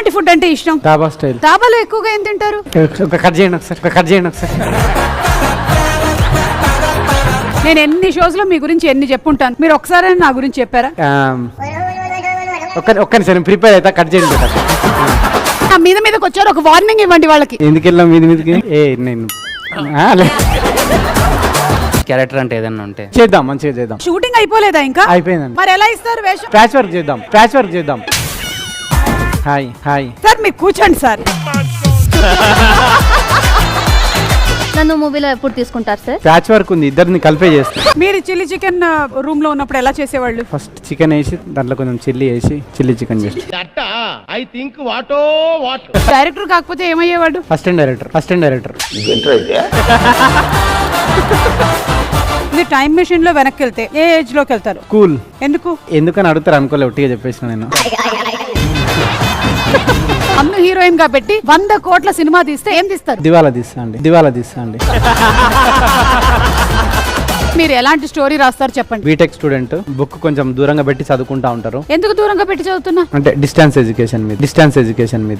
ఎలాంటి ఫుడ్ అంటే ఇష్టం? డాబా స్టైల్. డాబాలో ఎక్కువగా ఏం తింటారు? కట్ చేయండి ఒకసారి. నేను ఎన్ని షోస్ లో మీ గురించి ఎన్ని చెప్పుంటాను, మీరు ఒకసారి నా గురించి చెప్పారా? ఒక్క నిమిషం ప్రిపేర్ అవుతా, కట్ చేయండి. నా మీదకి వచ్చారు, ఒక వార్నింగ్ ఇవ్వండి వాళ్ళకి. ఎందుకు వెళ్ళాం మీదకి? నేను క్యారెక్టర్ అంటే ఏదన్నా ఉంటే చేద్దాం, మంచిగా చేద్దాం. షూటింగ్ అయిపోలేదా ఇంకా? అయిపోయిందండి. మరి ఎలా ఇస్తారు వేషం? ప్యాచ్ వర్క్ చేద్దాం. హాయ్ సార్ మీరు కూర్చోండి సార్. నన్ను మూవీలో ఎప్పుడు తీసుకుంటారు సార్? ప్యాచ్ వర్క్ ఉంది, ఇద్దరిని కలిపే చేస్తాం. మీరు చిల్లీ చికెన్ రూమ్ లో ఉన్నప్పుడు ఎలా చేసేవాళ్ళు? ఫస్ట్ చికెన్ వేసి దాంట్లో కొంచెం చిల్లీ వేసి చిల్లీ చికెన్ చేసి. డైరెక్టర్ కాకపోతే ఏమయ్యేవాడు? Assistant director. ఇది టైం మెషిన్ లో వెనక్కి వెళ్తే ఏ ఏజ్ లోకి వెళ్తారు? కూల్. ఎందుకని అడుగుతారు అనుకోలే, ఒట్టిగా చెప్పేసిన నేను. అమ్ను హీరోయిన్ గా పెట్టి 100 కోట్ల సినిమా తీస్తే ఏం తీస్తారు? దివాలా తీస్తా అండి. మీరు ఎలాంటి స్టోరీ రాస్తారు చెప్పండి. బీటెక్ స్టూడెంట్, బుక్ కొంచెం దూరంగా పెట్టి చదువుకుంటా ఉంటారు. ఎందుకు దూరంగా పెట్టి చదువుతున్నా? అంటే డిస్టెన్స్ ఎడ్యుకేషన్ మీద.